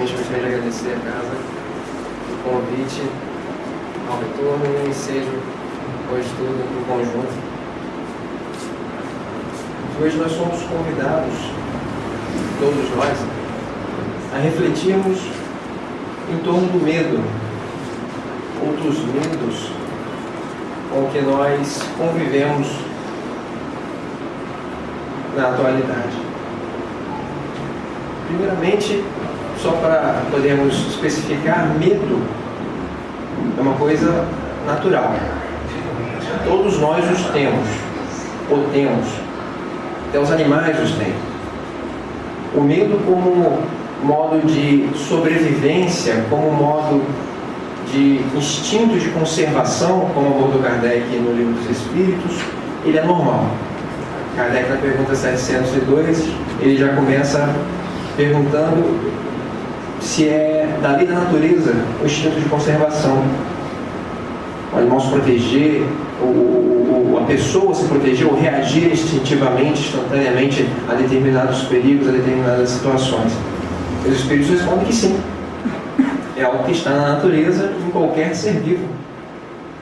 Primeiramente, gostaria de agradecer a casa o convite ao retorno e ao ensejo ao estudo em conjunto. Hoje nós somos convidados, todos nós, a refletirmos em torno do medo, outros medos com que nós convivemos na atualidade. Primeiramente, só para podermos especificar, medo é uma coisa natural. Todos nós os temos, ou temos. Até os animais os têm. O medo como modo de sobrevivência, como modo de instinto de conservação, como abordou Kardec no Livro dos Espíritos, ele é normal. Kardec, na pergunta 702, ele já começa perguntando se é da lei da natureza o instinto de conservação. O animal se proteger, a pessoa se proteger ou reagir instintivamente, instantaneamente a determinados perigos, a determinadas situações. Os espíritos respondem que sim. É algo que está na natureza em qualquer ser vivo.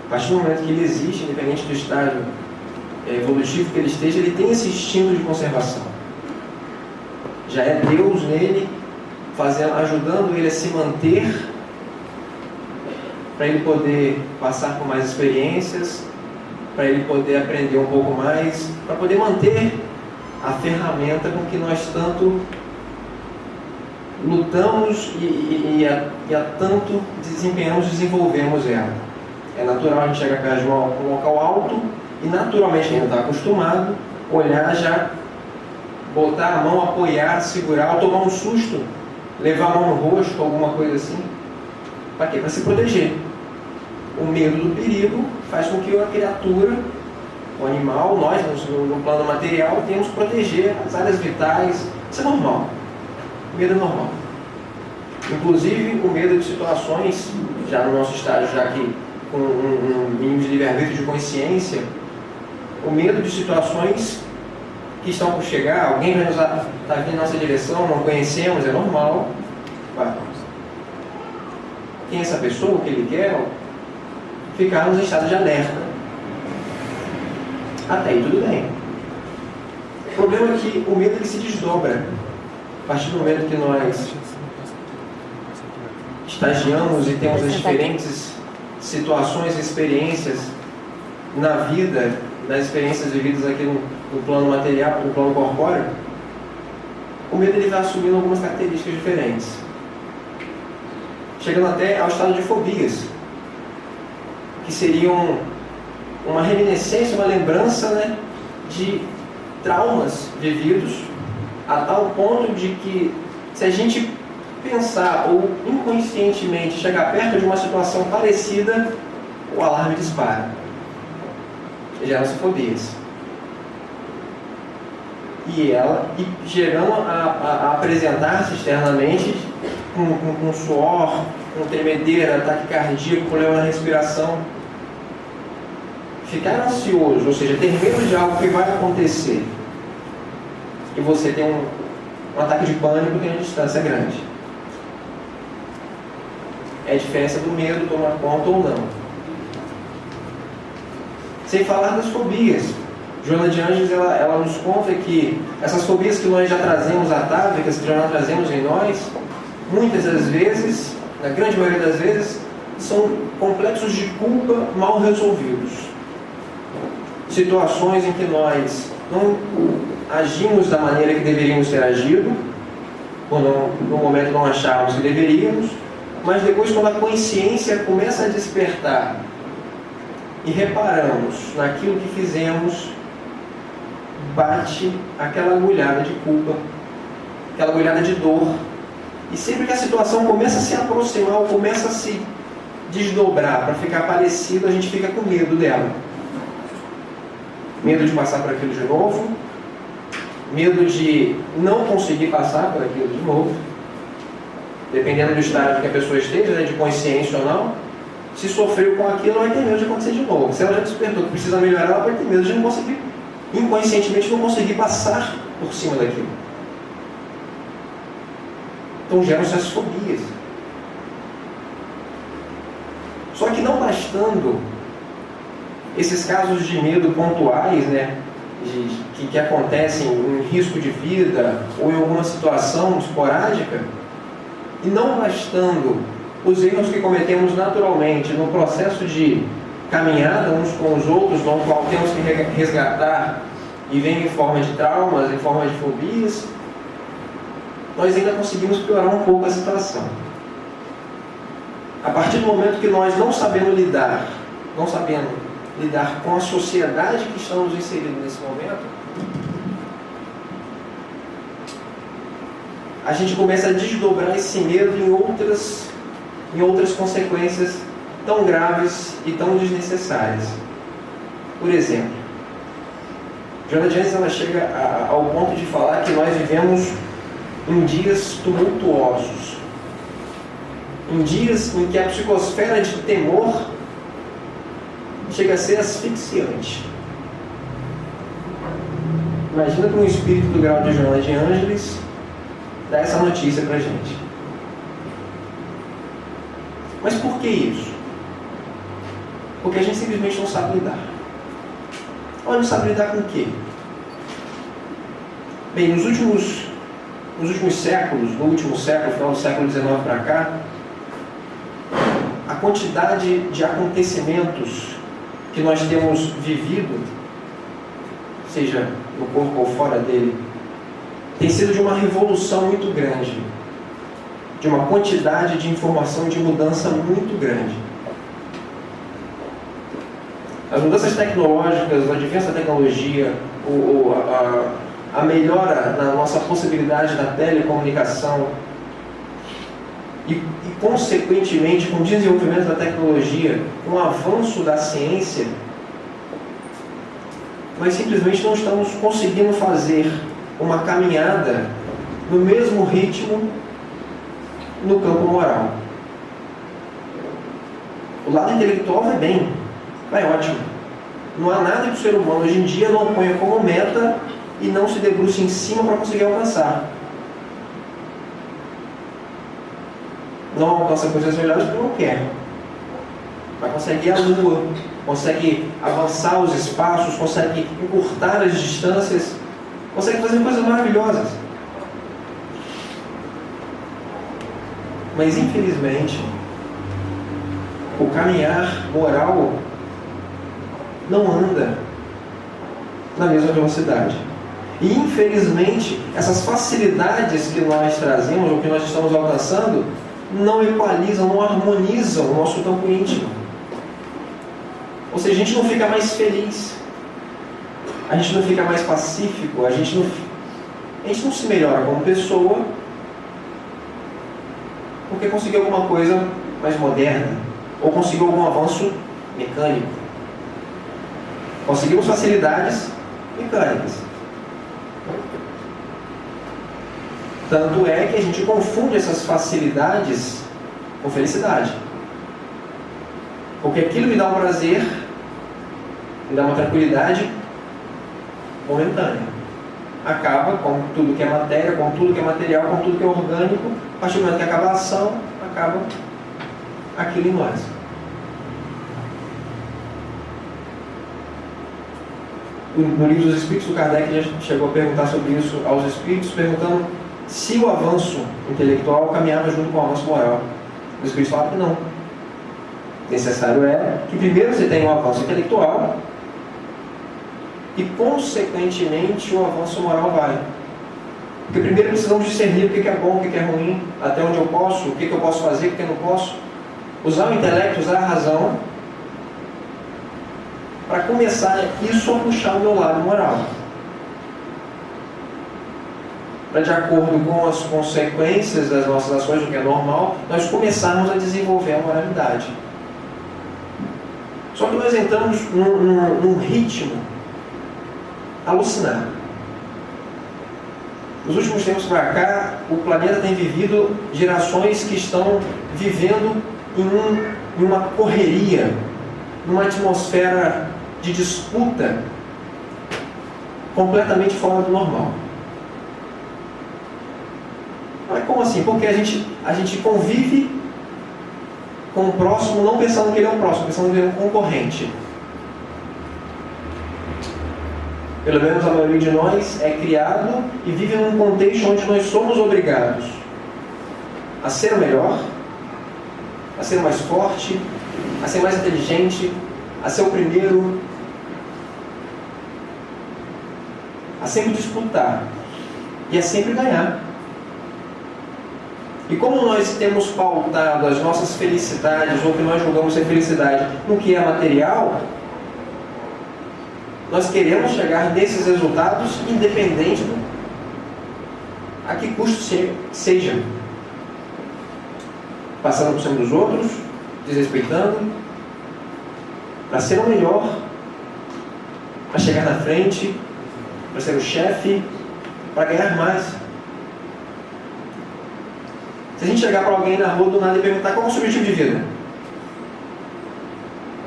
A partir do momento que ele existe, independente do estágio evolutivo que ele esteja, ele tem esse instinto de conservação. Já é Deus nele, ajudando ele a se manter, para ele poder passar por mais experiências, para ele poder aprender um pouco mais, para poder manter a ferramenta com que nós tanto lutamos e a tanto desenvolvemos ela. É natural a gente chegar perto de um local alto e naturalmente quem não está acostumado, olhar já, botar a mão, apoiar, segurar, ou tomar um susto, levar a mão no rosto, alguma coisa assim. Para quê? Para se proteger. O medo do perigo faz com que a criatura, o animal, nós, no plano material, temos que proteger as áreas vitais. Isso é normal. O medo é normal. Inclusive, o medo de situações, já no nosso estágio, já que com um mínimo de livre-arbítrio de consciência, o medo de situações que estão por chegar, alguém vai estar vindo na nossa direção, não conhecemos, é normal. Quem é essa pessoa, o que ele quer? Ficarmos em estado de alerta. Até aí tudo bem. O problema é que o medo ele se desdobra. A partir do momento que nós estagiamos e temos as diferentes situações e experiências na vida, das experiências vividas aqui no plano material, no plano corpóreo, o medo ele vai assumindo algumas características diferentes, chegando até ao estado de fobias, que seriam uma reminiscência, uma lembrança, né, de traumas vividos, a tal ponto de que, se a gente pensar ou inconscientemente chegar perto de uma situação parecida, o alarme dispara. Geram-se fobias. E gerando a apresentar-se externamente com suor, com tremedeira, ataque cardíaco, problema na respiração. Ficar ansioso, ou seja, ter medo de algo que vai acontecer, e você tem um ataque de pânico, tem uma distância grande. É a diferença do medo tomar conta ou não. Sem falar das fobias. Joana de Ângeles, ela nos conta que essas fobias que nós já trazemos atávicas, que já trazemos em nós, muitas das vezes, na grande maioria das vezes, são complexos de culpa mal resolvidos. Situações em que nós não agimos da maneira que deveríamos ter agido, ou no momento não achávamos que deveríamos, mas depois, quando a consciência começa a despertar e reparamos naquilo que fizemos, bate aquela agulhada de culpa, aquela agulhada de dor. E sempre que a situação começa a se aproximar ou começa a se desdobrar para ficar parecido, a gente fica com medo dela. Medo de passar por aquilo de novo, medo de não conseguir passar por aquilo de novo, dependendo do estágio que a pessoa esteja, né, de consciência ou não. Se sofreu com aquilo, ela vai ter medo de acontecer de novo. Se ela já despertou que precisa melhorar, ela vai ter medo de não conseguir, inconscientemente, não conseguir passar por cima daquilo. Então geram-se as fobias. Só que não bastando esses casos de medo pontuais, né, que acontecem em risco de vida ou em alguma situação esporádica, e não bastando os erros que cometemos naturalmente no processo de caminhada uns com os outros, no qual temos que resgatar e vem em forma de traumas, em forma de fobias, nós ainda conseguimos piorar um pouco a situação. A partir do momento que nós não sabendo lidar com a sociedade que estamos inseridos nesse momento, a gente começa a desdobrar esse medo em outras consequências tão graves e tão desnecessárias. Por exemplo, Joana de Anjos, ela chega ao ponto de falar que nós vivemos em dias tumultuosos, em dias em que a psicosfera de temor chega a ser asfixiante. Imagina para um espírito do grau de Joana de Ângeles dar essa notícia para a gente. Mas por que isso? Porque a gente simplesmente não sabe lidar. Olha, não sabe lidar com o quê? Bem, nos últimos séculos, no último século, final do século XIX para cá, a quantidade de acontecimentos que nós temos vivido, seja no corpo ou fora dele, tem sido de uma revolução muito grande, de uma quantidade de informação e de mudança muito grande. As mudanças tecnológicas, o advento da tecnologia, a melhora na nossa possibilidade da telecomunicação e, consequentemente, com o desenvolvimento da tecnologia, com o avanço da ciência, nós simplesmente não estamos conseguindo fazer uma caminhada no mesmo ritmo no campo moral. O lado intelectual vai bem, vai ótimo. Não há nada que o ser humano hoje em dia não ponha como meta e não se debruce em cima para conseguir alcançar. Não alcança coisas melhores porque não quer. Mas consegue ir à lua, consegue avançar os espaços, consegue encurtar as distâncias, consegue fazer coisas maravilhosas. Mas infelizmente, o caminhar moral não anda na mesma velocidade. E infelizmente, essas facilidades que nós trazemos, ou que nós estamos alcançando, não equalizam, não harmonizam o nosso campo íntimo. Ou seja, a gente não fica mais feliz, a gente não fica mais pacífico, a gente não se melhora como pessoa porque conseguiu alguma coisa mais moderna, ou conseguiu algum avanço mecânico. Conseguimos facilidades mecânicas. Tanto é que a gente confunde essas facilidades com felicidade. Porque aquilo me dá um prazer, me dá uma tranquilidade momentânea. Acaba com tudo que é matéria, com tudo que é material, com tudo que é orgânico. A partir do momento que acaba a ação, acaba aquilo em nós. No livro dos Espíritos, o Kardec já chegou a perguntar sobre isso aos Espíritos, perguntando se o avanço intelectual caminhava junto com o avanço moral. Os Espíritos falaram que não. Necessário é que primeiro você tenha um avanço intelectual e, consequentemente, o avanço moral vai. Porque primeiro precisamos discernir o que é bom, o que é ruim, até onde eu posso, o que eu posso fazer, o que eu não posso. Usar o intelecto, usar a razão, para começar isso a puxar o meu lado moral. Para, de acordo com as consequências das nossas ações, o que é normal, nós começarmos a desenvolver a moralidade. Só que nós entramos num ritmo alucinado. Nos últimos tempos para cá, o planeta tem vivido gerações que estão vivendo em uma correria, numa atmosfera de disputa completamente fora do normal. Não é Como assim? Porque a gente convive com o próximo não pensando que ele é um próximo, pensando que ele é um concorrente. Pelo menos a maioria de nós é criado e vive num contexto onde nós somos obrigados a ser o melhor, a ser o mais forte, a ser mais inteligente, a ser o primeiro, a sempre disputar e a sempre ganhar. E como nós temos pautado as nossas felicidades, ou o que nós julgamos ser felicidade, no que é material, nós queremos chegar nesses resultados independente a que custo seja. Passando por cima dos outros, desrespeitando, para ser o melhor, para chegar na frente, para ser o chefe, para ganhar mais. Se a gente chegar para alguém na rua do nada e perguntar qual é o seu objetivo de vida,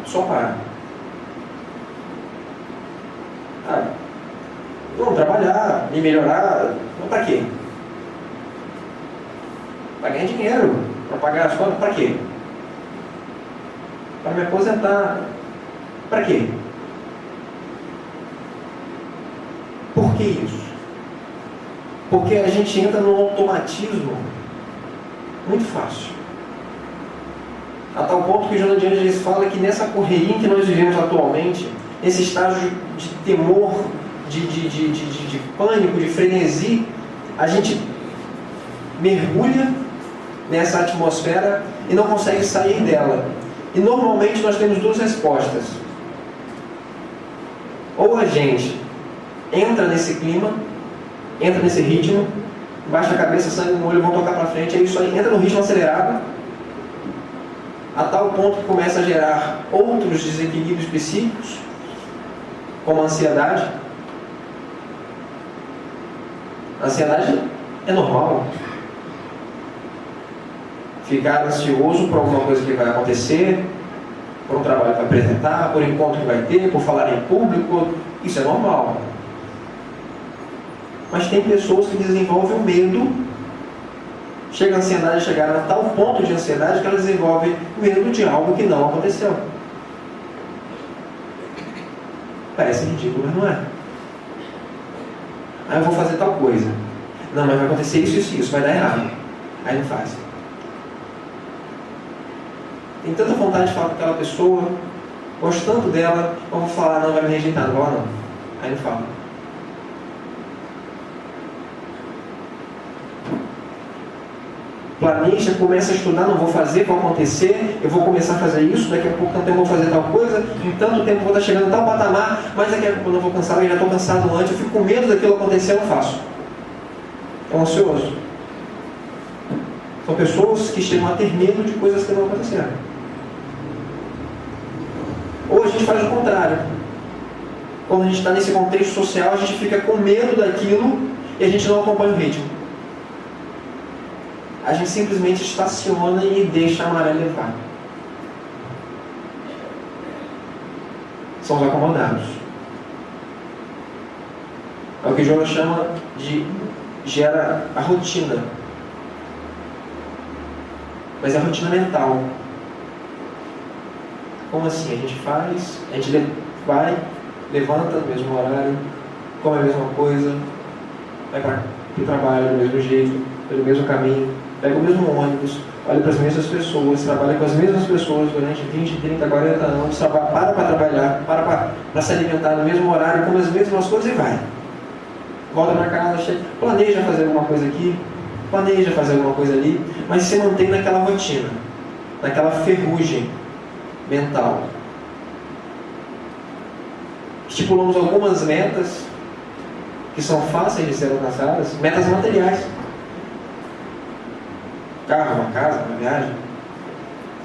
só parar. Vamos trabalhar e melhorar. Mas para quê? Para ganhar dinheiro, para pagar as contas, para quê? Para me aposentar. Para quê? Por que isso? Porque a gente entra num automatismo muito fácil. A tal ponto que o Joana de Ângeles fala que nessa correria em que nós vivemos atualmente, nesse estágio de temor, de pânico, de frenesi, a gente mergulha nessa atmosfera e não consegue sair dela. E normalmente nós temos duas respostas. Ou a gente entra nesse clima, entra nesse ritmo, baixa a cabeça, sangue no olho, vão tocar para frente, é isso aí, entra no ritmo acelerado, a tal ponto que começa a gerar outros desequilíbrios psíquicos, como a ansiedade. A ansiedade é normal. Ficar ansioso por alguma coisa que vai acontecer, por um trabalho que vai apresentar, por um encontro que vai ter, por falar em público, isso é normal. Mas tem pessoas que desenvolvem o medo, chega a ansiedade, chegaram a tal ponto de ansiedade que elas desenvolvem medo de algo que não aconteceu. Parece ridículo, mas não é. Eu vou fazer tal coisa. Não, mas vai acontecer isso, isso, isso, vai dar errado. Aí não faz. Tem tanta vontade de falar com aquela pessoa, gosto tanto dela, eu vou falar, não, vai me rejeitar, não vai não. Aí não fala. Planeja, começa a estudar, não vou fazer, vai acontecer, eu vou começar a fazer isso, daqui a pouco tanto tempo eu vou fazer tal coisa, em tanto tempo eu vou estar chegando a tal patamar, mas daqui a pouco eu não vou cansar, eu já estou cansado antes, eu fico com medo daquilo acontecer, eu não faço. É ansioso. São pessoas que chegam a ter medo de coisas que não aconteceram. Ou a gente faz o contrário. Quando a gente está nesse contexto social, a gente fica com medo daquilo e a gente não acompanha o ritmo. A gente simplesmente estaciona e deixa a maré levar. São os acomodados. É o que Jonas chama de gera a rotina. Mas é a rotina mental. Como assim? A gente faz, a gente vai, levanta no mesmo horário, come a mesma coisa, vai para o trabalho do mesmo jeito, pelo mesmo caminho, pega o mesmo ônibus, olha para as mesmas pessoas, trabalha com as mesmas pessoas durante 20, 30, 40 anos, para trabalhar, para se alimentar no mesmo horário, come as mesmas coisas e vai. Volta para casa, planeja fazer alguma coisa aqui, planeja fazer alguma coisa ali, mas se mantém naquela rotina, naquela ferrugem mental. Estipulamos algumas metas que são fáceis de ser alcançadas, metas materiais. Carro, uma casa, uma viagem.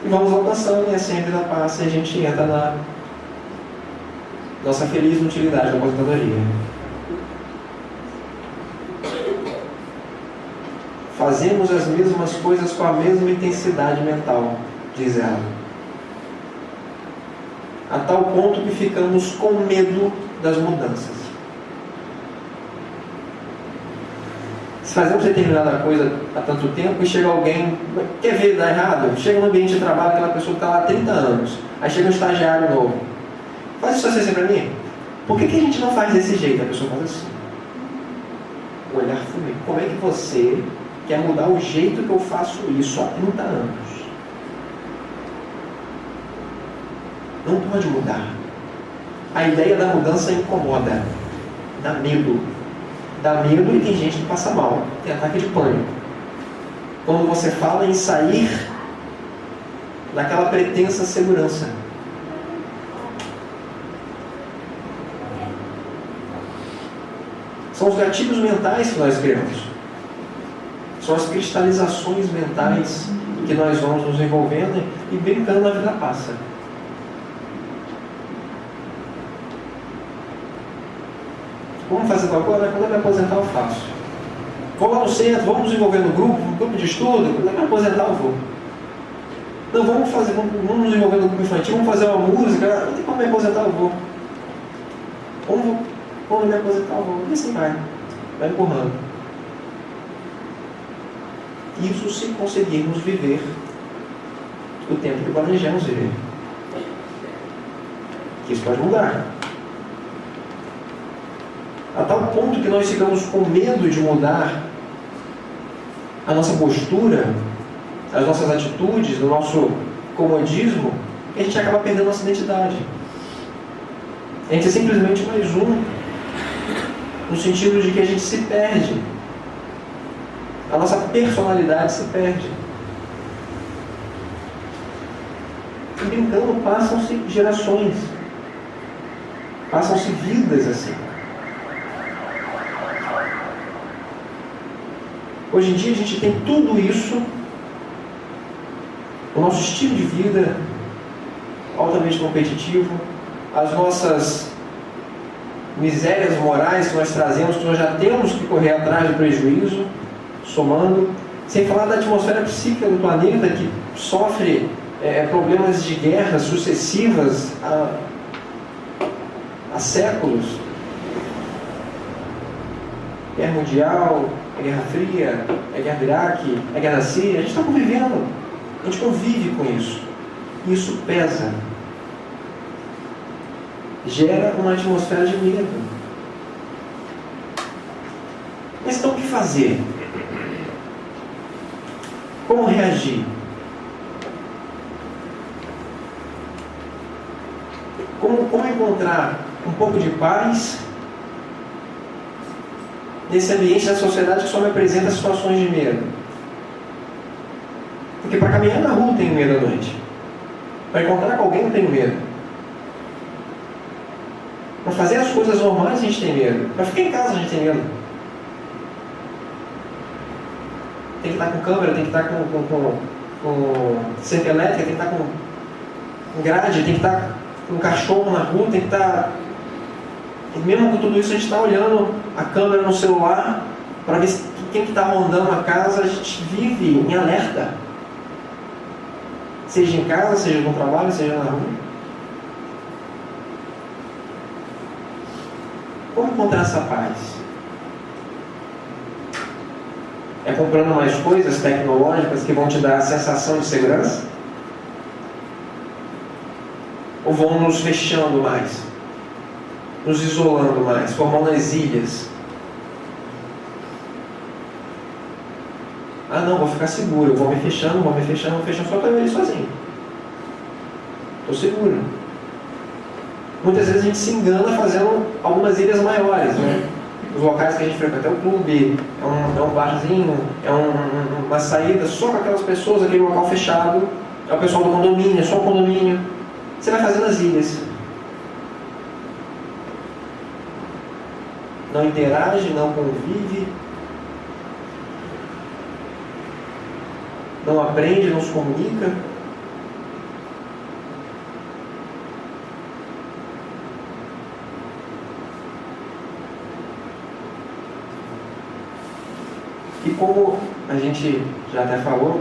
E vamos alcançando, e assim a vida passa e a gente entra na nossa feliz utilidade da aposentadoria. Fazemos as mesmas coisas com a mesma intensidade mental, diz ela. A tal ponto que ficamos com medo das mudanças. se fazemos determinada coisa há tanto tempo e chega alguém, quer ver dar errado? Chega no ambiente de trabalho, aquela pessoa que está lá há 30 anos, aí chega um estagiário novo. Faz isso assim para mim? Por que a gente não faz desse jeito? A pessoa faz assim. O olhar fúnebre. Como é que você quer mudar o jeito que eu faço isso há 30 anos? Não pode mudar. A ideia da mudança incomoda. Dá medo. Dá medo e tem gente que passa mal. Tem ataque de pânico. Quando você fala em sair daquela pretensa segurança. São os gatilhos mentais que nós criamos. São as cristalizações mentais que nós vamos nos envolvendo e brincando a vida passa. Vamos fazer tal coisa? Quando eu me aposentar eu faço. Vou lá no centro, vamos nos envolver no grupo de estudo, quando eu me aposentar eu vou. Não, vamos nos envolver no grupo infantil, vamos fazer uma música, não tem como me aposentar eu vou. Quando eu me aposentar eu vou. E assim vai empurrando. Isso se conseguirmos viver o tempo que planejamos viver. Que isso pode mudar. A tal ponto que nós ficamos com medo de mudar a nossa postura, as nossas atitudes, o nosso comodismo, que a gente acaba perdendo a nossa identidade. A gente é simplesmente mais um, no sentido de que a gente se perde. A nossa personalidade se perde. E brincando, passam-se gerações. Passam-se vidas assim. Hoje em dia a gente tem tudo isso, o nosso estilo de vida altamente competitivo, as nossas misérias morais que nós trazemos, que nós já temos que correr atrás do prejuízo, somando, sem falar da atmosfera psíquica do planeta que sofre problemas de guerras sucessivas há séculos. Guerra mundial, a Guerra Fria, a Guerra do Iraque, a Guerra da Síria, a gente está convivendo, a gente convive com isso. Isso pesa. Gera uma atmosfera de medo. Mas então o que fazer? Como reagir? Como encontrar um pouco de paz nesse ambiente da sociedade que só me apresenta situações de medo? Porque para caminhar na rua eu tenho medo à noite. Para encontrar com alguém eu tenho medo. Para fazer as coisas normais a gente tem medo. Para ficar em casa a gente tem medo. Tem que estar com câmera, tem que estar com cerca elétrica, tem que estar com grade, tem que estar com um cachorro na rua, tem que estar... E mesmo com tudo isso a gente está olhando a câmera no celular para ver quem que está rondando a casa. A gente vive em alerta. Seja em casa, seja no trabalho, seja na rua. Como encontrar essa paz? É comprando mais coisas tecnológicas que vão te dar a sensação de segurança? Ou vão nos fechando mais? Nos isolando mais? Formando as ilhas? Ah não, vou ficar seguro, eu vou me fechando, só para eu ir sozinho. Estou seguro. Muitas vezes a gente se engana fazendo algumas ilhas maiores, né? Os locais que a gente frequenta é um clube, é um barzinho, é uma saída só com aquelas pessoas, aquele local fechado, é o pessoal do condomínio, é só o condomínio. Você vai fazendo as ilhas. Não interage, não convive, não aprende, não se comunica. E como a gente já até falou,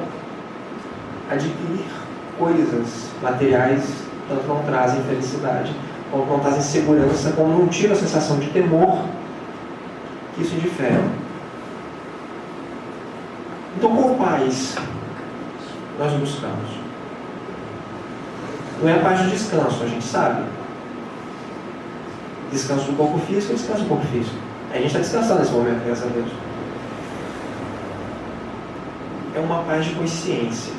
adquirir coisas materiais tanto não trazem felicidade, como não trazem segurança, como não tira a sensação de temor que isso difere. Então, qual paz nós buscamos? Não é a paz do descanso, a gente sabe. Descanso do corpo físico é descanso do corpo físico. A gente está descansando nesse momento, graças a Deus. É uma paz de consciência.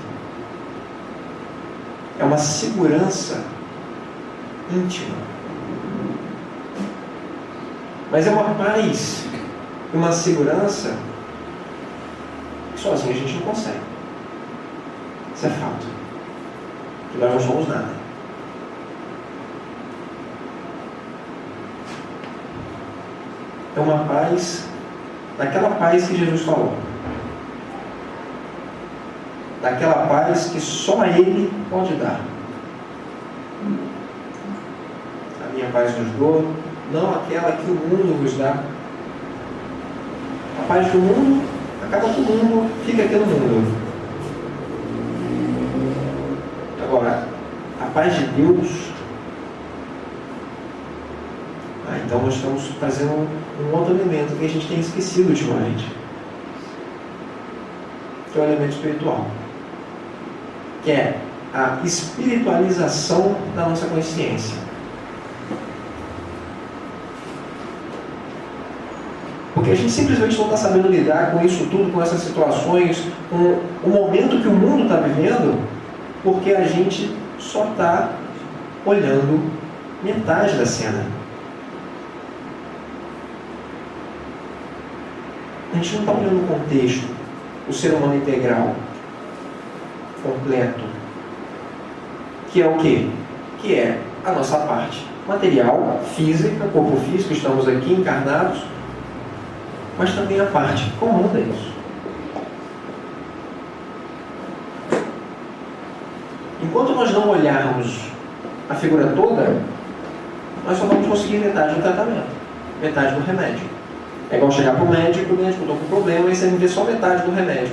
É uma segurança íntima. Mas é uma paz e uma segurança que sozinho a gente não consegue. Isso é fato. Porque nós não somos nada. É uma paz, daquela paz que Jesus falou. Daquela paz que só Ele pode dar. A minha paz nos dou, não aquela que o mundo vos dá. A paz do mundo acaba com o mundo, fica aqui no mundo. Agora, a paz de Deus, então nós estamos fazendo um outro elemento que a gente tem esquecido ultimamente, que é o elemento espiritual, que é a espiritualização da nossa consciência. Porque a gente simplesmente não está sabendo lidar com isso tudo, com essas situações, com o momento que o mundo está vivendo, porque a gente só está olhando metade da cena. A gente não está olhando o contexto, o ser humano integral, completo, que é o quê? Que é a nossa parte material, física, corpo físico, estamos aqui encarnados, mas também a parte que comanda isso. Enquanto nós não olharmos a figura toda, nós só vamos conseguir metade do tratamento, metade do remédio. É igual chegar para o médico estou com problema, e você me vê só metade do remédio.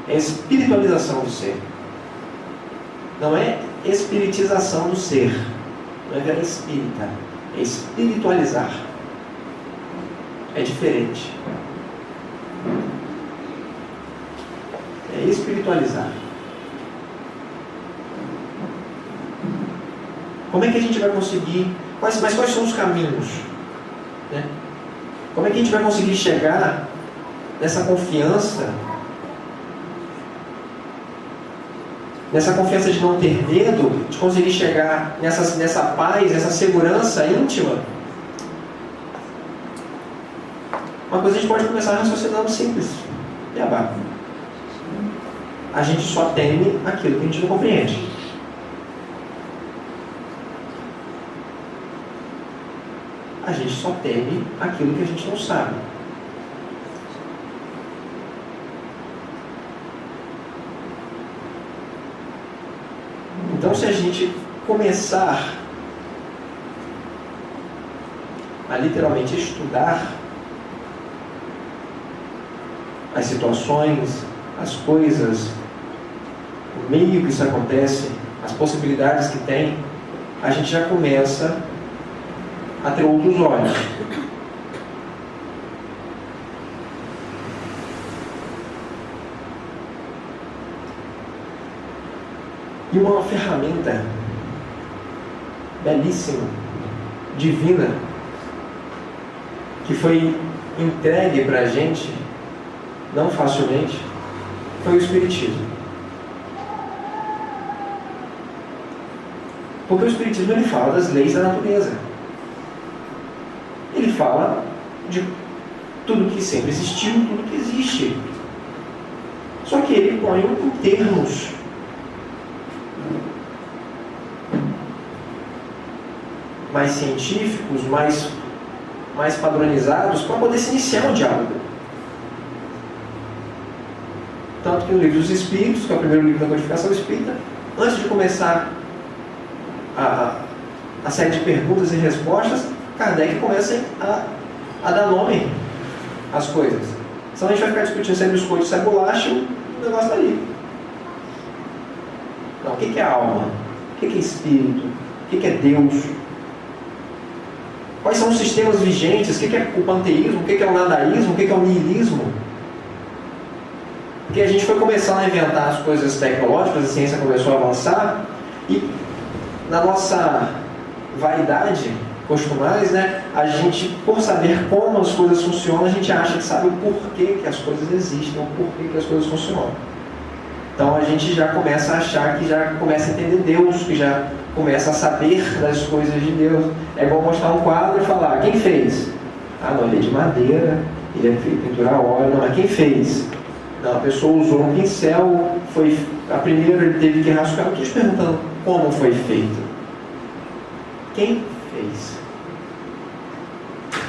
É espiritualização do ser. Não é espiritização do ser. Não é virar espírita. É espiritualizar. É diferente. É espiritualizar. Como é que a gente vai conseguir? Mas quais são os caminhos? Né? Como é que a gente vai conseguir chegar nessa confiança? Nessa confiança de não ter medo, de conseguir chegar nessa paz, nessa segurança íntima? Uma coisa a gente pode começar raciocinando simples. Beabá. A gente só teme aquilo que a gente não compreende. A gente só teme aquilo que a gente não sabe. Então, se a gente começar a literalmente estudar as situações, as coisas, o meio que isso acontece, as possibilidades que tem, a gente já começa a ter outros olhos. E uma ferramenta belíssima, divina, que foi entregue para a gente, não facilmente, foi o Espiritismo. Porque o Espiritismo ele fala das leis da natureza. Ele fala de tudo que sempre existiu, tudo que existe. Só que ele põe em termos mais científicos, mais padronizados, para poder se iniciar um diálogo. Tanto que no Livro dos Espíritos, que é o primeiro livro da codificação espírita, antes de começar a série de perguntas e respostas, Kardec começa a dar nome às coisas. Senão a gente vai ficar discutindo se é biscoito, se é bolacha, o negócio está ali. Não, o que é alma? O que é espírito? O que é Deus? Quais são os sistemas vigentes? O que é o panteísmo? O que é o nadaísmo? O que é o niilismo? Porque a gente foi começando a inventar as coisas tecnológicas, a ciência começou a avançar, e na nossa vaidade costumais, né, a gente, por saber como as coisas funcionam, a gente acha que sabe o porquê que as coisas existem, o porquê que as coisas funcionam. Então a gente já começa a achar que já começa a entender Deus, que já começa a saber das coisas de Deus. É igual mostrar um quadro e falar, quem fez? Ah, não, ele é de madeira, ele é feito pintura a óleo. Não, mas quem fez? Não, a pessoa usou um pincel, a primeira ele teve que rascar. Eu estou te perguntando como foi feito. Quem fez?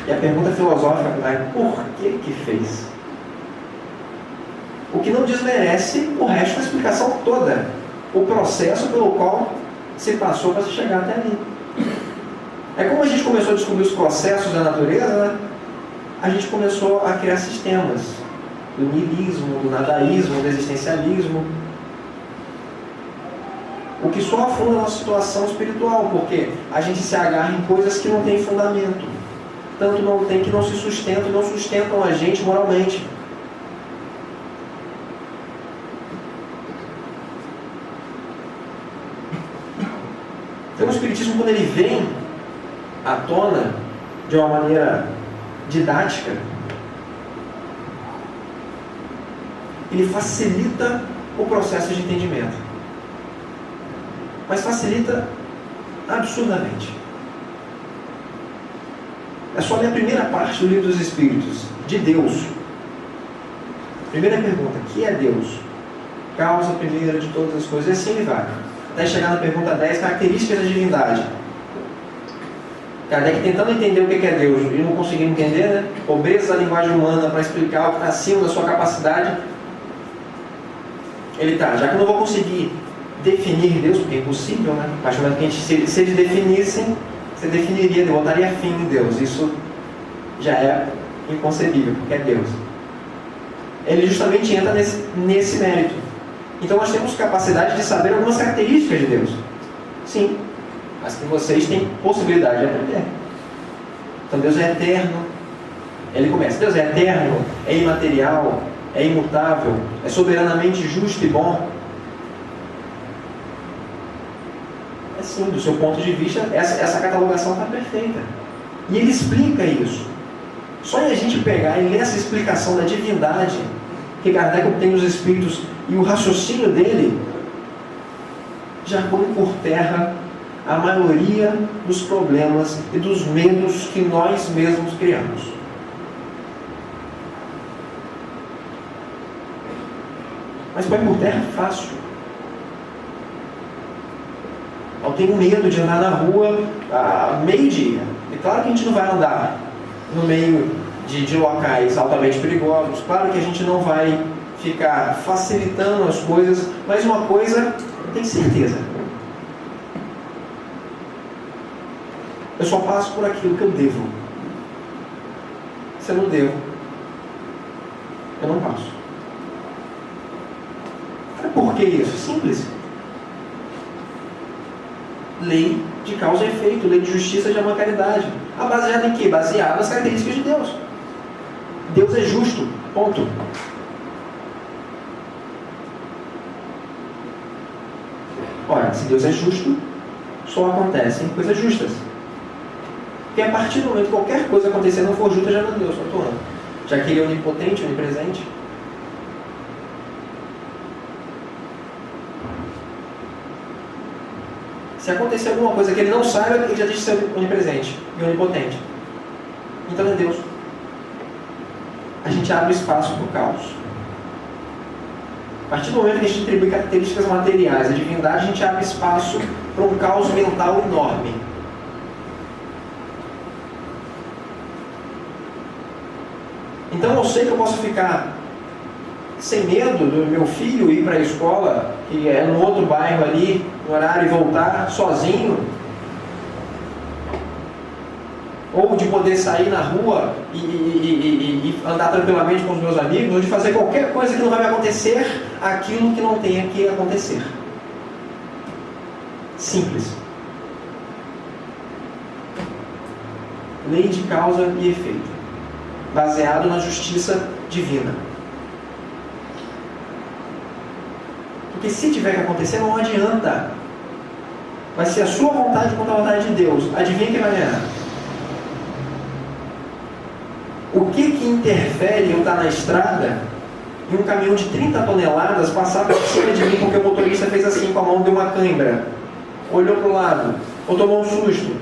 E a pergunta filosófica é, por que fez? O que não desmerece o resto da explicação toda. O processo pelo qual se passou para se chegar até ali. É como a gente começou a descobrir os processos da natureza, né? A gente começou a criar sistemas do niilismo, do nadaísmo, do existencialismo, o que só afunda a nossa situação espiritual, porque a gente se agarra em coisas que não têm fundamento, tanto não tem que não se sustentam e não sustentam a gente moralmente. Então o Espiritismo, quando ele vem à tona de uma maneira didática, ele facilita o processo de entendimento. Mas facilita absurdamente. É só ler a primeira parte do Livro dos Espíritos, de Deus. Primeira pergunta, o que é Deus? Causa primeira de todas as coisas, e assim ele vai. Até chegar na pergunta 10, características da divindade. Kardec tentando entender o que é Deus e não conseguindo entender, né? Pobreza da linguagem humana para explicar o que está acima da sua capacidade. Ele está, já que eu não vou conseguir definir Deus, porque é impossível, né? Mas se eles definissem, você definiria, botaria fim em Deus. Isso já é inconcebível, porque é Deus. Ele justamente entra nesse mérito. Então nós temos capacidade de saber algumas características de Deus. Sim, mas que vocês têm possibilidade de aprender. Então Deus é eterno. Ele começa, Deus é eterno, é imaterial, é imutável, é soberanamente justo e bom. É sim, do seu ponto de vista, essa catalogação está perfeita. E ele explica isso. Só em a gente pegar e ler essa explicação da divindade que Kardec obtém nos Espíritos e o raciocínio dele já põe por terra a maioria dos problemas e dos medos que nós mesmos criamos. Mas põe por terra fácil. Eu tenho medo de andar na rua meio-dia. É claro que a gente não vai andar no meio de locais altamente perigosos. Claro que a gente não vai ficar facilitando as coisas, mas uma coisa eu tenho certeza. Eu só passo por aquilo que eu devo. Se eu não devo, eu não passo. Por que isso? Simples. Lei de causa e efeito, lei de justiça e de amor e caridade. Baseada em quê? Baseada nas características de Deus. Deus é justo. Ponto. Ora, se Deus é justo, só acontecem coisas justas. Porque a partir do momento que qualquer coisa acontecer não for justa, já não é Deus, estou atuando. Já que ele é onipotente, onipresente. Se acontecer alguma coisa que ele não saiba, ele já deixa de ser onipresente e onipotente. Então é Deus. A gente abre espaço para o caos. A partir do momento que a gente atribui características materiais à divindade, a gente abre espaço para um caos mental enorme. Então eu sei que eu posso ficar sem medo do meu filho ir para a escola, que é no outro bairro ali, no horário, e voltar sozinho. Ou de poder sair na rua e andar tranquilamente com os meus amigos, ou de fazer qualquer coisa que não vai me acontecer aquilo que não tenha que acontecer. Simples. lei de causa e efeito, baseado na justiça divina. Porque se tiver que acontecer, não adianta. Vai ser a sua vontade contra a vontade de Deus. Adivinha quem vai ganhar? O que interfere eu estar na estrada e um caminhão de 30 toneladas passar por cima de mim porque o motorista fez assim com a mão, deu uma cãibra, olhou para o lado, ou tomou um susto,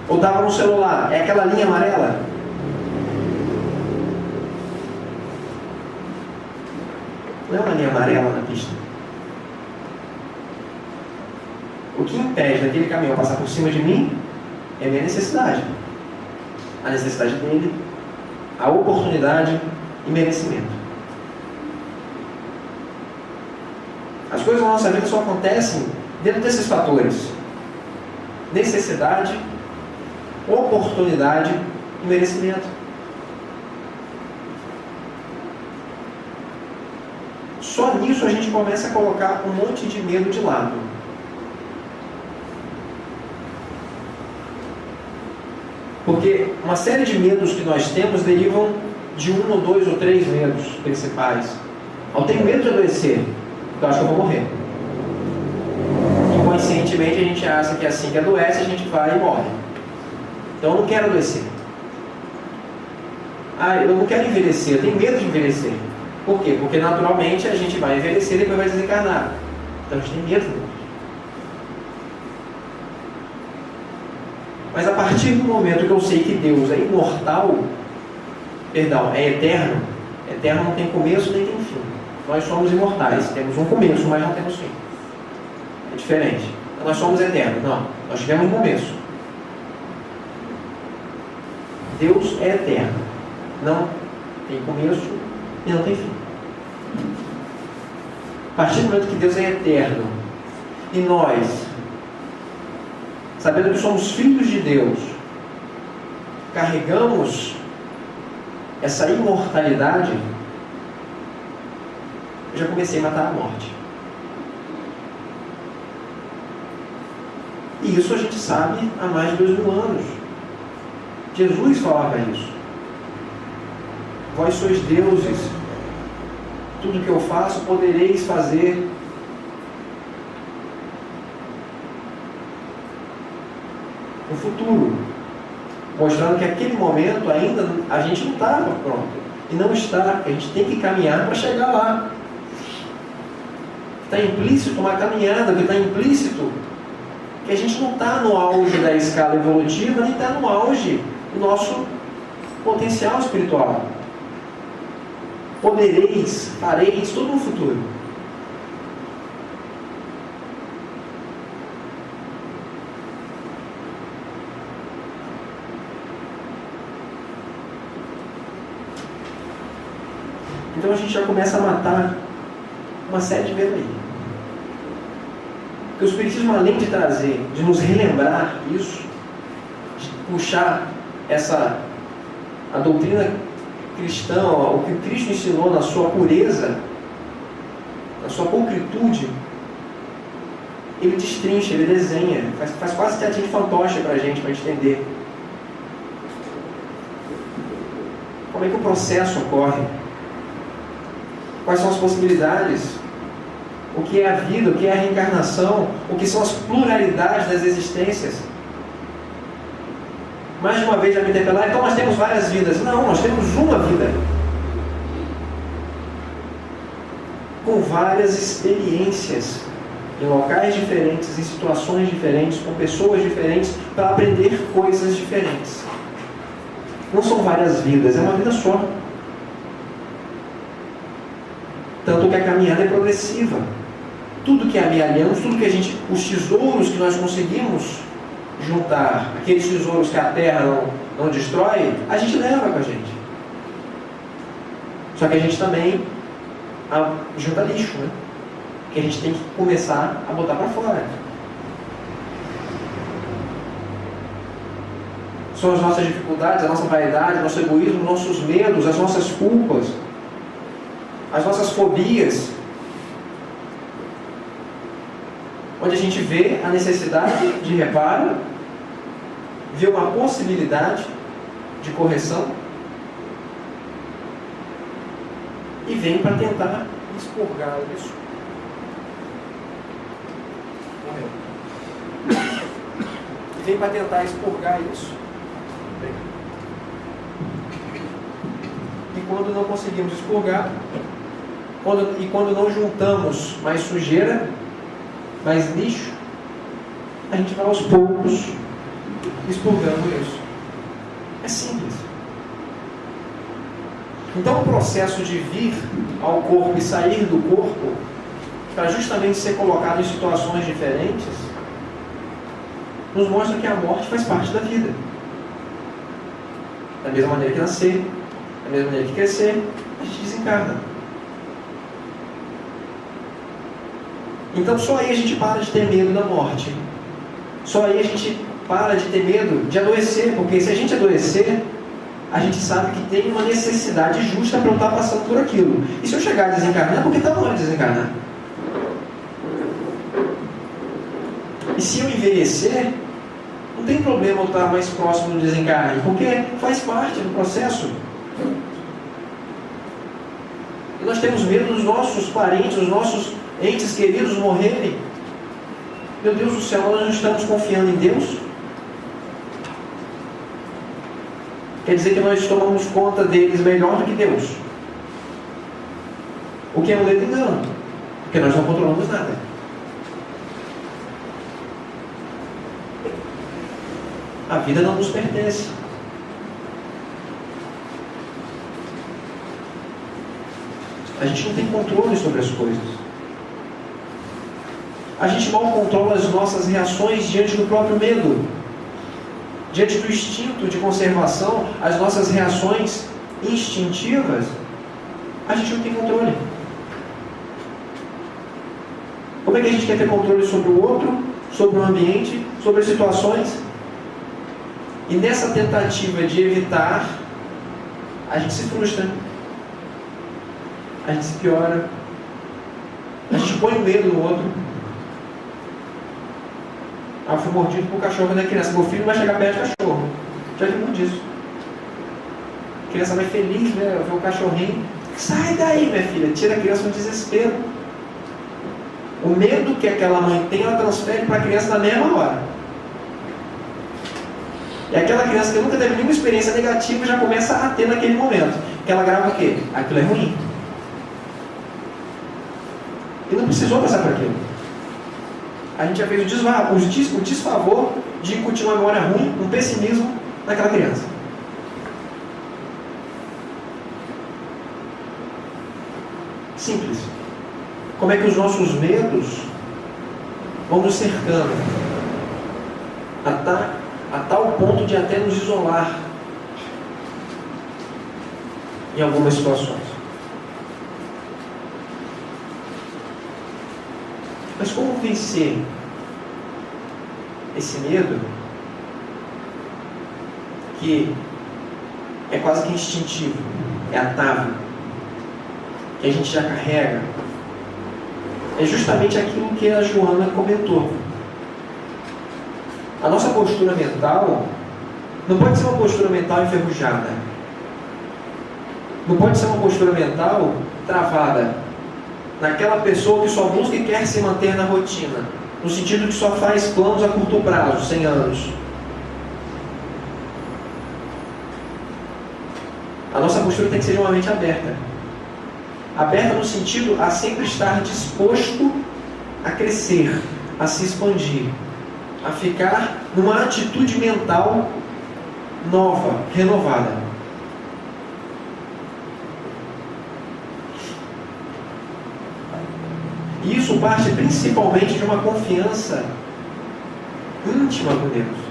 ou estava no celular? É aquela linha amarela? Não é uma linha amarela na pista. O que impede daquele caminhão passar por cima de mim é a minha necessidade. A necessidade dele, a oportunidade e merecimento. As coisas na nossa vida só acontecem dentro desses fatores: necessidade, oportunidade e merecimento. Só nisso a gente começa a colocar um monte de medo de lado. Porque uma série de medos que nós temos derivam de 1 ou 2 ou 3 medos principais. Eu tenho medo de adoecer, porque eu acho que eu vou morrer. Inconscientemente a gente acha que assim que adoece a gente vai e morre. Então eu não quero adoecer. Eu não quero envelhecer, eu tenho medo de envelhecer. Por quê? Porque naturalmente a gente vai envelhecer e depois vai desencarnar. Então a gente tem medo. Mas a partir do momento que eu sei que Deus é imortal, é eterno, eterno não tem começo nem tem fim. Nós somos imortais, temos um começo, mas não temos fim. É diferente. Nós somos eternos, não. Nós tivemos um começo. Deus é eterno. Não tem começo e não tem fim. A partir do momento que Deus é eterno e nós, sabendo que somos filhos de Deus, carregamos essa imortalidade, eu já comecei a matar a morte. E isso a gente sabe há mais de 2000 anos. Jesus falava isso. Vós sois deuses, tudo que eu faço podereis fazer. No futuro, mostrando que aquele momento ainda a gente não estava pronto. E não está, a gente tem que caminhar para chegar lá. Está implícito uma caminhada, que está implícito que a gente não está no auge da escala evolutiva, nem está no auge do nosso potencial espiritual. Podereis, fareis, tudo no futuro. Então a gente já começa a matar uma série de medo aí. Porque o Espiritismo, além de trazer, de nos relembrar isso, de puxar a doutrina cristã, o que o Cristo ensinou na sua pureza, na sua pulcritude, ele destrincha, ele desenha, faz quase teatrinho de fantoche para a gente entender como é que o processo ocorre. Quais são as possibilidades? O que é a vida? O que é a reencarnação? O que são as pluralidades das existências? Mais de uma vez já me interpelaram, então nós temos várias vidas. Não, nós temos uma vida. Com várias experiências, em locais diferentes, em situações diferentes, com pessoas diferentes, para aprender coisas diferentes. Não são várias vidas, é uma vida só. Tanto que a caminhada é progressiva. Tudo que amealhamos, os tesouros que nós conseguimos juntar, aqueles tesouros que a terra não destrói, a gente leva com a gente. Só que a gente também junta lixo, né? Que a gente tem que começar a botar para fora. São as nossas dificuldades, a nossa vaidade, o nosso egoísmo, os nossos medos, as nossas culpas, as nossas fobias, onde a gente vê a necessidade de reparo vê uma possibilidade de correção e vem para tentar expurgar a pessoa. Morreu. E vem para tentar expurgar isso. E quando não conseguimos expurgar, quando não juntamos mais sujeira, mais lixo, a gente vai aos poucos expurgando isso. É simples. Então o processo de vir ao corpo e sair do corpo, para justamente ser colocado em situações diferentes, nos mostra que a morte faz parte da vida. Da mesma maneira que nascer, da mesma maneira que crescer, a gente desencarna. Então só aí a gente para de ter medo da morte. Só aí a gente para de ter medo de adoecer, porque se a gente adoecer, a gente sabe que tem uma necessidade justa para eu estar passando por aquilo. E se eu chegar a desencarnar, é porque está na hora de desencarnar. E se eu envelhecer, não tem problema eu estar mais próximo do desencarne, porque faz parte do processo. E nós temos medo dos nossos parentes, dos nossos entes queridos morrerem. Meu Deus do céu, nós não estamos confiando em Deus? Quer dizer que nós tomamos conta deles melhor do que Deus? O que é um ledo engano? Porque nós não controlamos nada. A vida não nos pertence. A gente não tem controle sobre as coisas. A gente mal controla as nossas reações diante do próprio medo. Diante do instinto de conservação, as nossas reações instintivas, a gente não tem controle. Como é que a gente quer ter controle sobre o outro, sobre o ambiente, sobre as situações? E nessa tentativa de evitar, a gente se frustra. A gente se piora. A gente põe medo no outro. Eu fui mordido por um cachorro quando é criança. Meu filho não vai chegar perto do cachorro. Já vi muito disso. A criança vai feliz, né? Vê o cachorrinho. Sai daí, minha filha. Tira a criança no desespero. O medo que aquela mãe tem, ela transfere para a criança na mesma hora. E aquela criança que nunca teve nenhuma experiência negativa já começa a ter naquele momento. Que ela grava o quê? Aquilo é ruim. E não precisou passar por aquilo. A gente já fez o desfavor de incutir uma memória ruim, um pessimismo naquela criança. Simples. Como é que os nossos medos vão nos cercando a tal ponto de até nos isolar em algumas situações. Mas como vencer esse medo que é quase que instintivo, é atável, que a gente já carrega? É justamente aquilo que a Joana comentou. A nossa postura mental não pode ser uma postura mental enferrujada. Não pode ser uma postura mental travada naquela pessoa que só busca e quer se manter na rotina, no sentido que só faz planos a curto prazo, 100 anos. A nossa postura tem que ser de uma mente aberta. Aberta no sentido a sempre estar disposto a crescer, a se expandir, a ficar numa atitude mental nova, renovada. E isso parte principalmente de uma confiança íntima com Deus.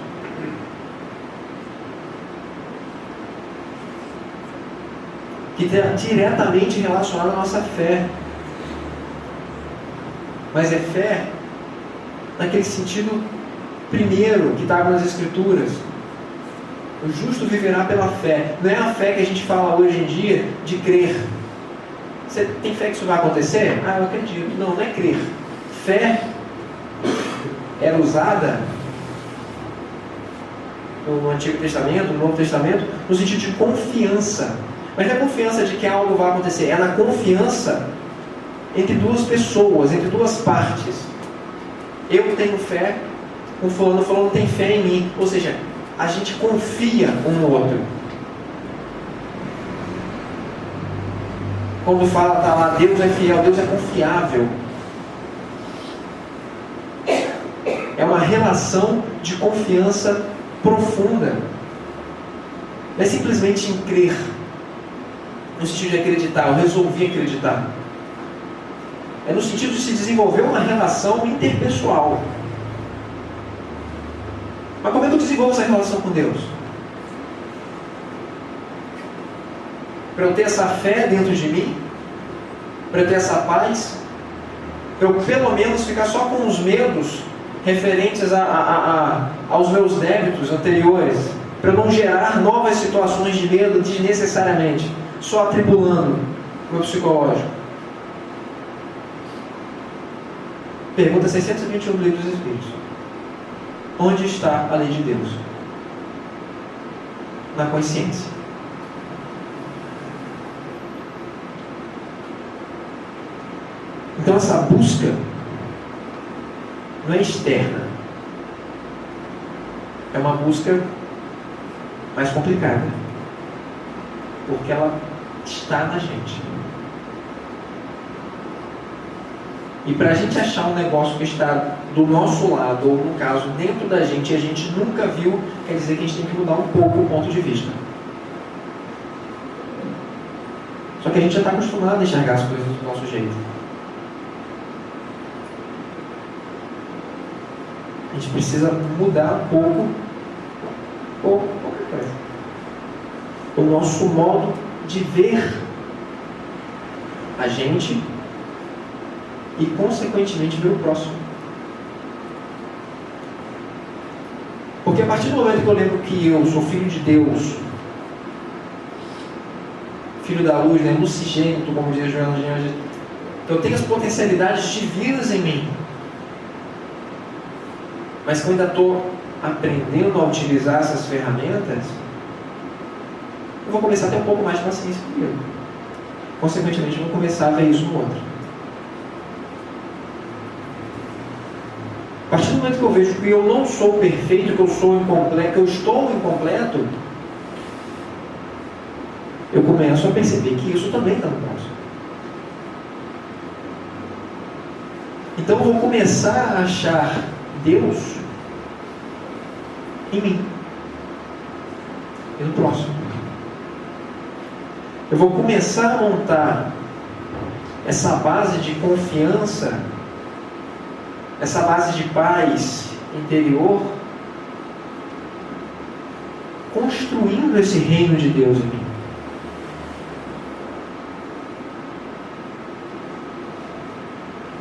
Que está diretamente relacionada à nossa fé. Mas é fé naquele sentido primeiro que estava nas Escrituras. O justo viverá pela fé. Não é a fé que a gente fala hoje em dia de crer. Você tem fé que isso vai acontecer? Ah, eu acredito. Não, não é crer. Fé era usada no Antigo Testamento, no Novo Testamento, no sentido de confiança. Mas não é confiança de que algo vai acontecer, é na confiança entre duas pessoas, entre duas partes. Eu tenho fé, o fulano tem fé em mim. Ou seja, a gente confia um no outro. Quando fala, está lá, Deus é fiel, Deus é confiável. É uma relação de confiança profunda. Não é simplesmente em crer, no sentido de acreditar, eu resolvi acreditar. É no sentido de se desenvolver uma relação interpessoal. Mas como é que eu desenvolvo essa relação com Deus? Para eu ter essa fé dentro de mim? Para eu ter essa paz? Para eu pelo menos ficar só com os medos referentes aos meus débitos anteriores? Para eu não gerar novas situações de medo desnecessariamente, só atribulando o meu psicológico? Pergunta 621 do Livro dos Espíritos. Onde está a lei de Deus? Na consciência. Então essa busca não é externa. É uma busca mais complicada. Porque ela está na gente. E para a gente achar um negócio que está do nosso lado, ou no caso, dentro da gente, e a gente nunca viu, quer dizer que a gente tem que mudar um pouco o ponto de vista. Só que a gente já está acostumado a enxergar as coisas do nosso jeito. A gente precisa mudar um pouco, ou qualquer coisa, o nosso modo de ver a gente e, consequentemente, ver o próximo. Porque a partir do momento que eu lembro que eu sou filho de Deus, filho da luz, né, lucigênito, como diz Joana de Anjos, eu tenho as potencialidades divinas em mim, mas que eu ainda estou aprendendo a utilizar essas ferramentas, eu vou começar a ter um pouco mais de paciência comigo. Consequentemente, eu vou começar a ver isso no outro. A partir do momento que eu vejo que eu não sou perfeito, que eu sou incompleto, que eu estou incompleto, eu começo a perceber que isso também está no próximo. Então eu vou começar a achar Deus em mim e no próximo. Eu vou começar a montar essa base de confiança, essa base de paz interior, construindo esse reino de Deus em mim.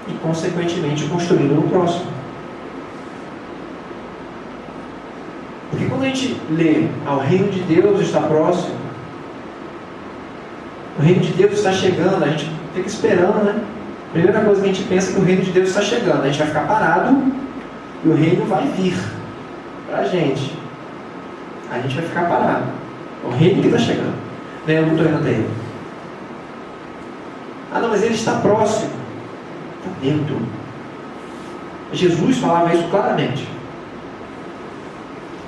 E, consequentemente, construindo no próximo. Porque quando a gente lê, o reino de Deus está próximo, o reino de Deus está chegando, a gente fica esperando, né? A primeira coisa que a gente pensa é que o reino de Deus está chegando. A gente vai ficar parado e o reino vai vir para a gente. A gente vai ficar parado. O reino que está chegando. Eu não estou indo até ele. Ah, não, mas ele está próximo. Está dentro. Jesus falava isso claramente.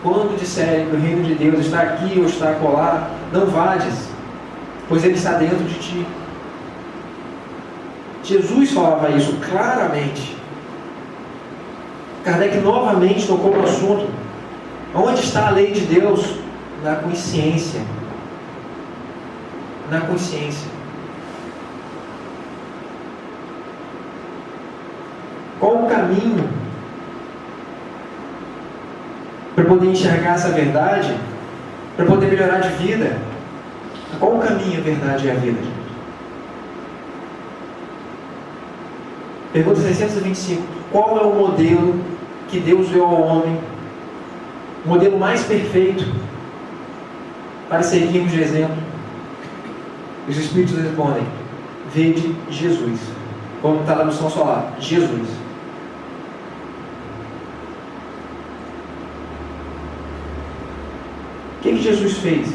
Quando disserem que o reino de Deus está aqui ou está acolá, não vades, pois ele está dentro de ti. Jesus falava isso claramente. Kardec novamente tocou no assunto. Onde está a lei de Deus? Na consciência. Na consciência. Qual o caminho para poder enxergar essa verdade? Para poder melhorar de vida? Qual o caminho, a verdade e a vida, gente? Pergunta 625. Qual é o modelo que Deus deu ao homem? O modelo mais perfeito para seguirmos de exemplo? Os Espíritos respondem: vede Jesus. Como está lá no São Solar, Jesus. O que Jesus fez?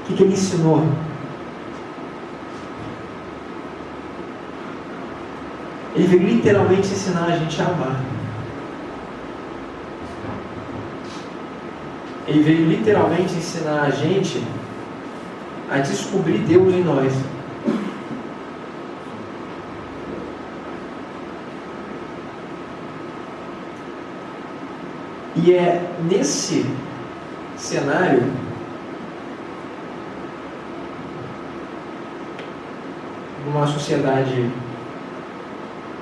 O que Ele ensinou? Ele veio literalmente ensinar a gente a amar. Ele veio literalmente ensinar a gente a descobrir Deus em nós. E é nesse cenário numa sociedade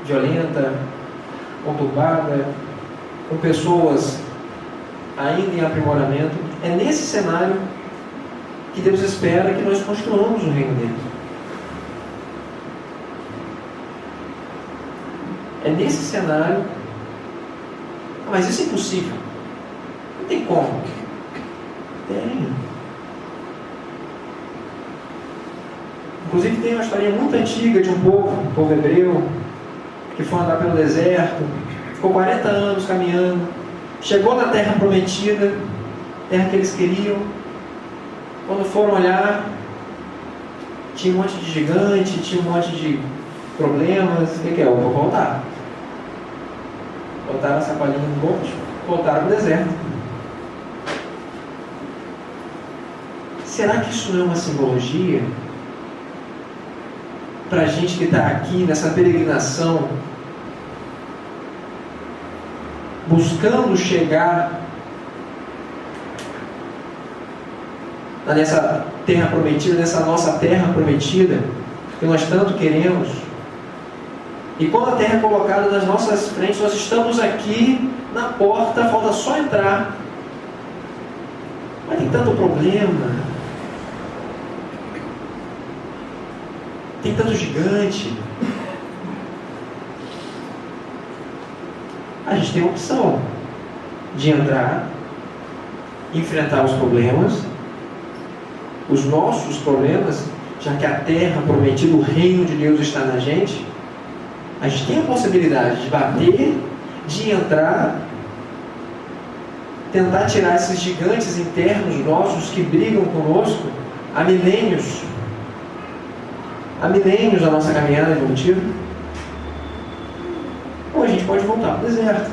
violenta, conturbada, com pessoas ainda em aprimoramento, é nesse cenário que Deus espera que nós construamos o reino dele. É nesse cenário. Mas isso é impossível. Não tem como. Tem. Inclusive tem uma história muito antiga de um povo hebreu, que foi andar pelo deserto, ficou 40 anos caminhando, chegou na terra prometida, terra que eles queriam. Quando foram olhar, tinha um monte de gigante, tinha um monte de problemas. O que é? Eu vou voltar. Botaram a sacolinha no bolso, voltaram para o deserto. Será que isso não é uma simbologia para a gente que está aqui nessa peregrinação, buscando chegar nessa terra prometida, nessa nossa terra prometida, que nós tanto queremos? E quando a terra é colocada nas nossas frentes, nós estamos aqui na porta, falta só entrar. Mas tem tanto problema, tem tanto gigante. A gente tem a opção de entrar, enfrentar os problemas, os nossos problemas, já que a terra prometida, o reino de Deus está na gente. A gente tem a possibilidade de bater, de entrar, tentar tirar esses gigantes internos nossos que brigam conosco há milênios da nossa caminhada evolutiva. Ou a gente pode voltar para o deserto,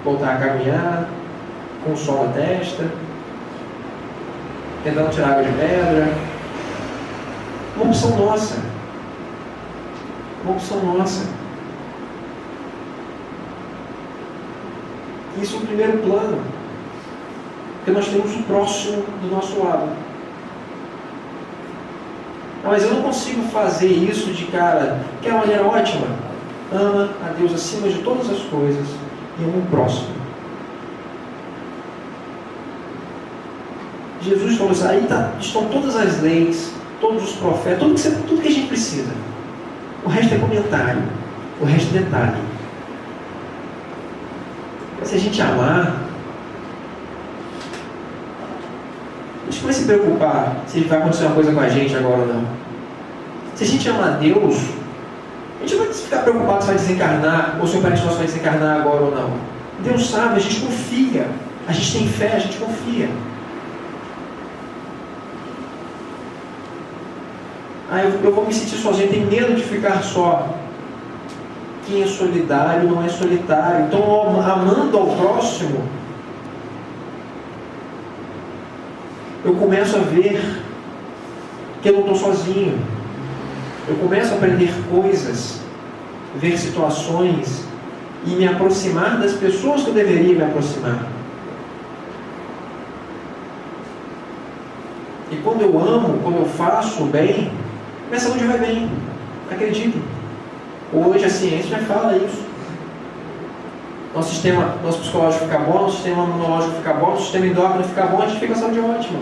voltar a caminhar com o sol na testa, tentando tirar água de pedra. Uma opção nossa. Uma opção nossa. Isso é o primeiro plano. Porque nós temos o próximo do nosso lado. Mas eu não consigo fazer isso de cara. Que é uma maneira ótima. Ama a Deus acima de todas as coisas e ama o próximo. Jesus falou assim, aí estão todas as leis, todos os profetas, tudo que a gente precisa. O resto é comentário, o resto é detalhe. Se a gente amar, a gente vai se preocupar se vai acontecer uma coisa com a gente agora ou não. Se a gente amar Deus, a gente não vai ficar preocupado se vai desencarnar, ou se o parente nosso vai desencarnar agora ou não. Deus sabe, a gente confia, a gente tem fé, a gente confia. Eu vou me sentir sozinho, tenho medo de ficar só. Quem é solidário não é solitário. Então, amando ao próximo, eu começo a ver que eu não estou sozinho. Eu começo a aprender coisas, ver situações e me aproximar das pessoas que eu deveria me aproximar. E quando eu amo, quando eu faço o bem, minha saúde vai bem. Acredito. Hoje a ciência já fala isso. Nosso psicológico fica bom, nosso sistema imunológico fica bom, nosso sistema endócrino fica bom, a gente fica com a saúde ótima.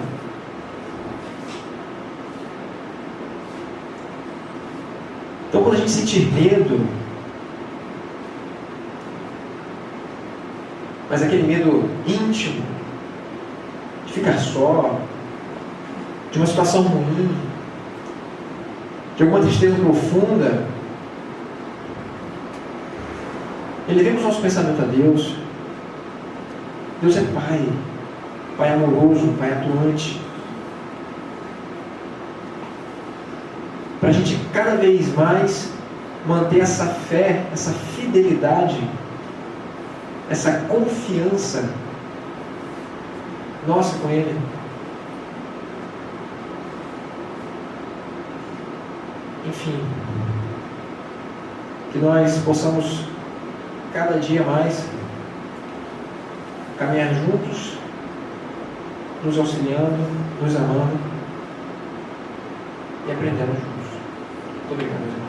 Então, quando a gente sentir medo, mas aquele medo íntimo, de ficar só, de uma situação ruim, de alguma tristeza profunda, Elevemos nosso pensamento a Deus. Deus é Pai. Pai amoroso, Pai atuante. Para a gente cada vez mais manter essa fé, essa fidelidade, essa confiança nossa com Ele. Enfim, que nós possamos cada dia mais caminhar juntos, nos auxiliando, nos amando e aprendendo juntos. Muito obrigado, irmão.